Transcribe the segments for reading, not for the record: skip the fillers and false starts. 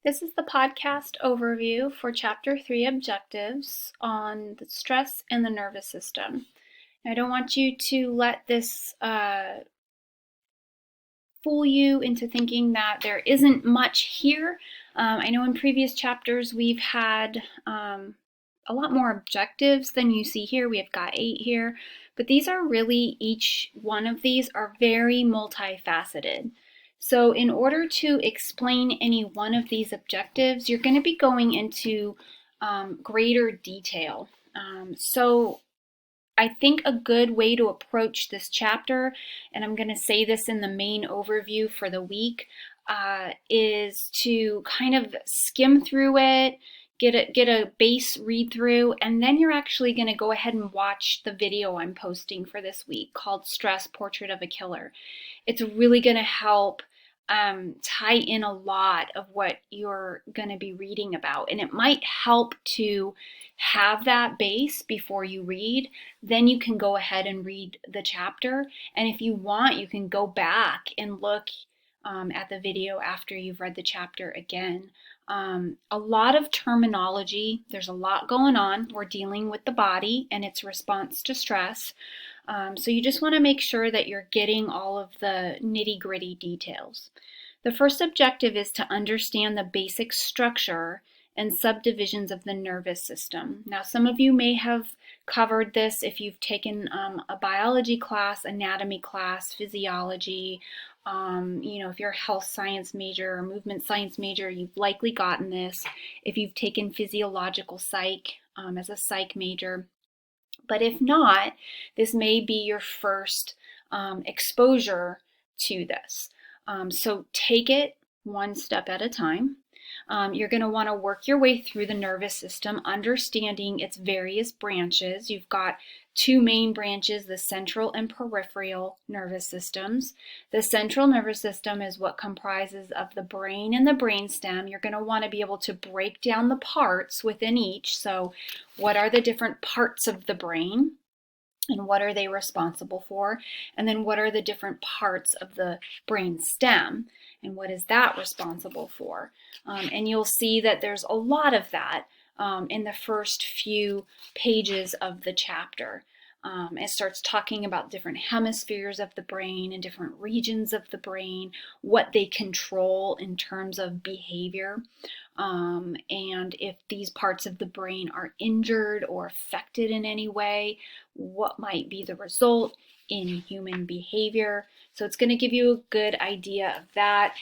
This is the podcast overview for Chapter 3 Objectives on the stress and the nervous system. I don't want you to let this fool you into thinking that there isn't much here. I know in previous chapters we've had a lot more objectives than you see here. We have got 8 here, but these are really, each one of these are very multifaceted. So in order to explain any one of these objectives, you're going to be going into greater detail. So I think a good way to approach this chapter, and I'm going to say this in the main overview for the week, is to kind of skim through it, get a base read through, and then you're actually going to go ahead and watch the video I'm posting for this week called Stress Portrait of a Killer. It's really going to help tie in a lot of what you're going to be reading about, and it might help to have that base before you read. Then you can go ahead and read the chapter, and if you want, you can go back and look at the video after you've read the chapter again. A lot of terminology, there's a lot going on. We're dealing with the body and its response to stress. So you just want to make sure that you're getting all of the nitty-gritty details. The first objective is to understand the basic structure and subdivisions of the nervous system. Now, some of you may have covered this if you've taken a biology class, anatomy class, physiology. If you're a health science major or movement science major, you've likely gotten this. If you've taken physiological psych as a psych major. But if not, this may be your first exposure to this. So take it one step at a time. You're going to want to work your way through the nervous system, understanding its various branches. You've got two main branches, the central and peripheral nervous systems. The central nervous system is what comprises of the brain and the brainstem. You're going to want to be able to break down the parts within each. So what are the different parts of the brain? And what are they responsible for? And then what are the different parts of the brain stem? And what is that responsible for? And you'll see that there's a lot of that in the first few pages of the chapter. It starts talking about different hemispheres of the brain and different regions of the brain, what they control in terms of behavior, and if these parts of the brain are injured or affected in any way, what might be the result in human behavior. So it's going to give you a good idea of that.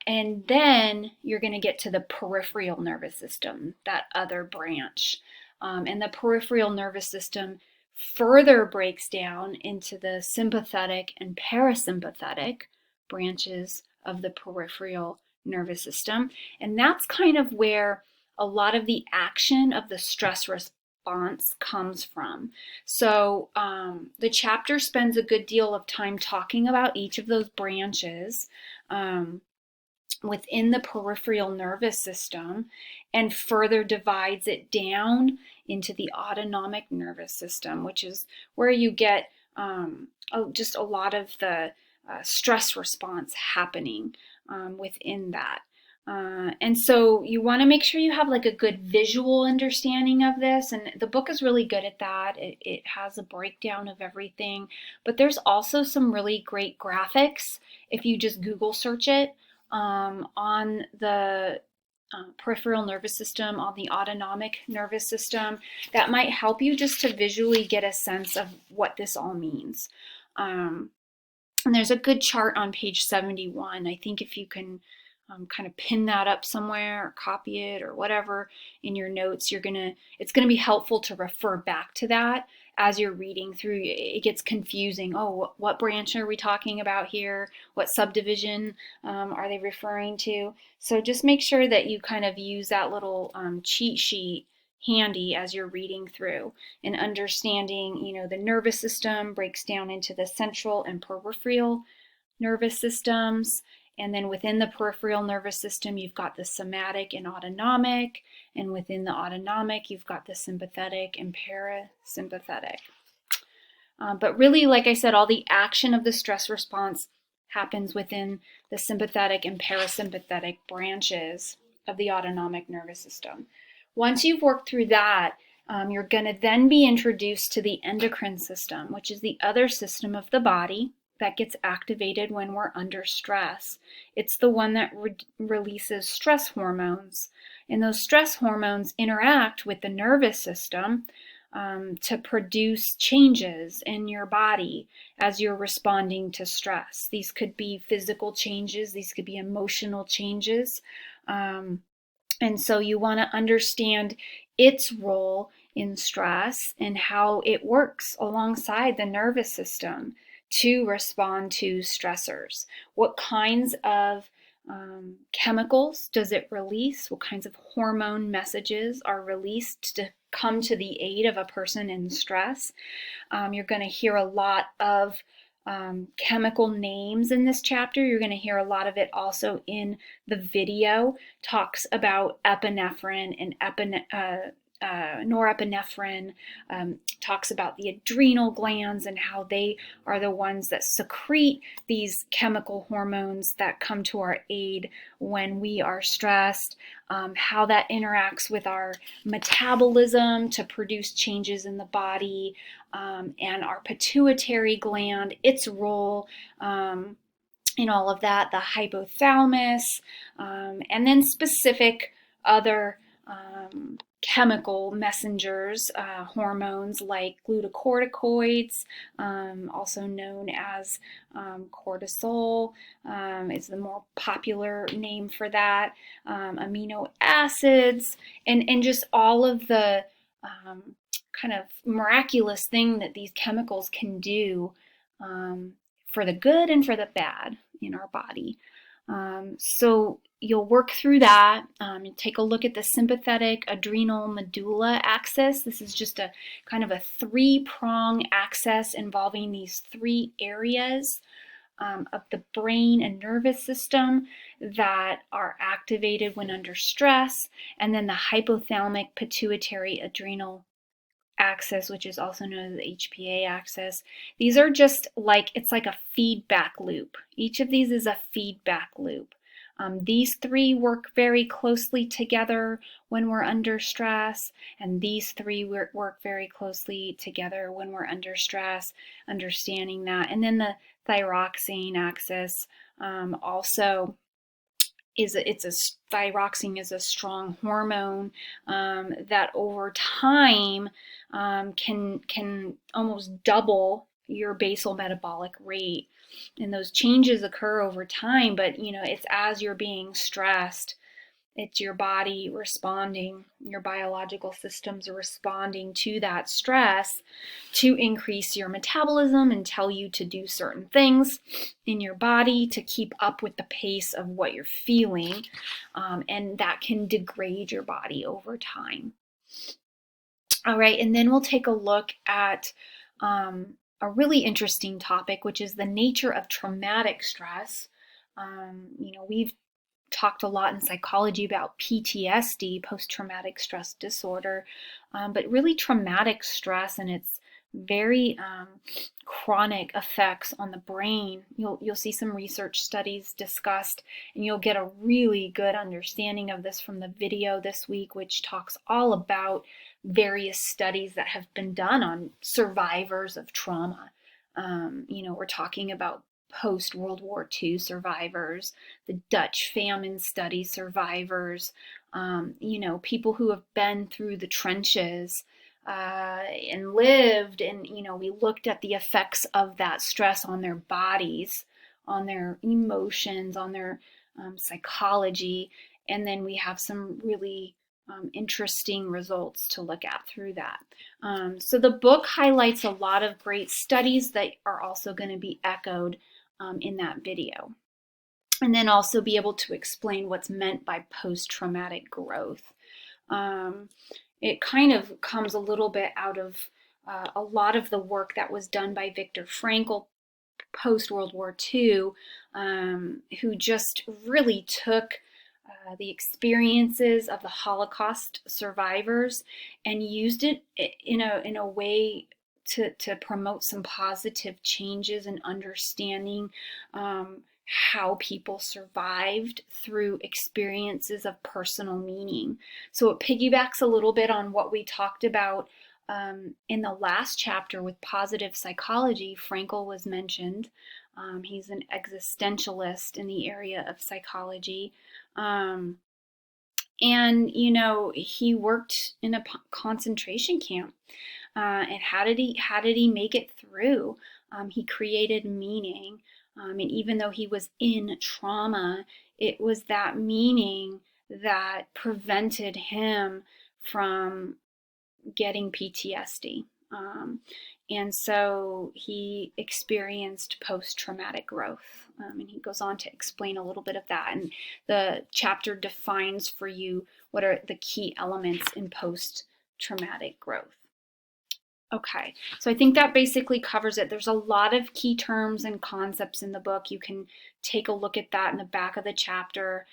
And then you're going to get to the peripheral nervous system, that other branch. And the peripheral nervous system further breaks down into the sympathetic and parasympathetic branches of the peripheral nervous system. And that's kind of where a lot of the action of the stress response comes from. So the chapter spends a good deal of time talking about each of those branches within the peripheral nervous system and further divides it down into the autonomic nervous system, which is where you get just a lot of the stress response happening within that. And so you want to make sure you have like a good visual understanding of this, and the book is really good at that. It has a breakdown of everything, but there's also some really great graphics if you just Google search it on the peripheral nervous system, on the autonomic nervous system. That might help you just to visually get a sense of what this all means. And there's a good chart on page 71. I think if you can kind of pin that up somewhere or copy it or whatever in your notes, it's gonna be helpful to refer back to that as you're reading through. It gets confusing. Oh, what branch are we talking about here? What subdivision are they referring to? So just make sure that you kind of use that little cheat sheet handy as you're reading through and understanding, the nervous system breaks down into the central and peripheral nervous systems. And then within the peripheral nervous system, you've got the somatic and autonomic. And within the autonomic, you've got the sympathetic and parasympathetic. But really, like I said, all the action of the stress response happens within the sympathetic and parasympathetic branches. of the autonomic nervous system. Once you've worked through that, you're going to then be introduced to the endocrine system, which is the other system of the body that gets activated when we're under stress. It's the one that releases stress hormones. And those stress hormones interact with the nervous system to produce changes in your body as you're responding to stress. These could be physical changes, these could be emotional changes. And so you want to understand its role in stress and how it works alongside the nervous system to respond to stressors. What kinds of chemicals does it release? What kinds of hormone messages are released to come to the aid of a person in stress? You're going to hear a lot of chemical names in this chapter. You're going to hear a lot of it also in the video. Talks about epinephrine and norepinephrine, talks about the adrenal glands and how they are the ones that secrete these chemical hormones that come to our aid when we are stressed, how that interacts with our metabolism to produce changes in the body, and our pituitary gland, its role in all of that, the hypothalamus, and then specific other chemical messengers, hormones like glucocorticoids, also known as cortisol, is the more popular name for that, amino acids, and just all of the kind of miraculous thing that these chemicals can do for the good and for the bad in our body. So you'll work through that. You take a look at the sympathetic adrenal medulla axis. This is just a kind of a three-prong axis involving these three areas of the brain and nervous system that are activated when under stress, and then the hypothalamic pituitary adrenal axis, which is also known as the HPA axis. These are just like, it's like a feedback loop. Each of these is a feedback loop. These three work very closely together when we're under stress, and these three work very closely together when we're under stress, understanding that. And then the thyroxine axis also thyroxine is a strong hormone that over time can almost double your basal metabolic rate. And those changes occur over time, but it's as you're being stressed, it's your body responding, your biological systems are responding to that stress to increase your metabolism and tell you to do certain things in your body to keep up with the pace of what you're feeling. And that can degrade your body over time. All right, and then we'll take a look at a really interesting topic, which is the nature of traumatic stress. We've talked a lot in psychology about PTSD, post-traumatic stress disorder, but really traumatic stress and its very chronic effects on the brain. You'll see some research studies discussed, and you'll get a really good understanding of this from the video this week, which talks all about various studies that have been done on survivors of trauma. We're talking about post-World War II survivors, the Dutch famine study survivors, people who have been through the trenches and lived, and we looked at the effects of that stress on their bodies, on their emotions, on their psychology, and then we have some really interesting results to look at through that. So the book highlights a lot of great studies that are also going to be echoed in that video. And then also be able to explain what's meant by post-traumatic growth. It kind of comes a little bit out of a lot of the work that was done by Viktor Frankl post-World War II, who just really took the experiences of the Holocaust survivors and used it in a way to promote some positive changes and understanding how people survived through experiences of personal meaning. So it piggybacks a little bit on what we talked about in the last chapter with positive psychology. Frankl was mentioned. He's an existentialist in the area of psychology. And, you know, he worked in a concentration camp. And how did he make it through? He created meaning. And even though he was in trauma, it was that meaning that prevented him from getting PTSD. And so he experienced post-traumatic growth. And he goes on to explain a little bit of that. And the chapter defines for you what are the key elements in post-traumatic growth. Okay, so I think that basically covers it. There's a lot of key terms and concepts in the book. You can take a look at that in the back of the chapter.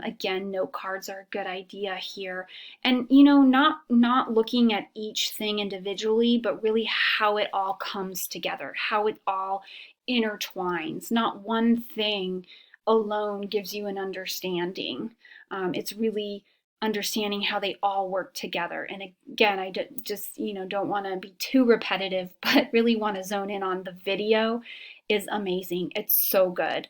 Again, note cards are a good idea here. And, you know, not looking at each thing individually, but really how it all comes together, how it all intertwines. Not one thing alone gives you an understanding. It's really understanding how they all work together. And again, I just, you know, don't want to be too repetitive, but really want to zone in on the video is amazing. It's so good.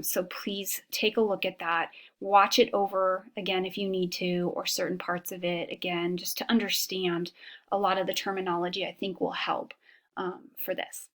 So please take a look at that. Watch it over again if you need to, or certain parts of it again, just to understand a lot of the terminology I think will help for this.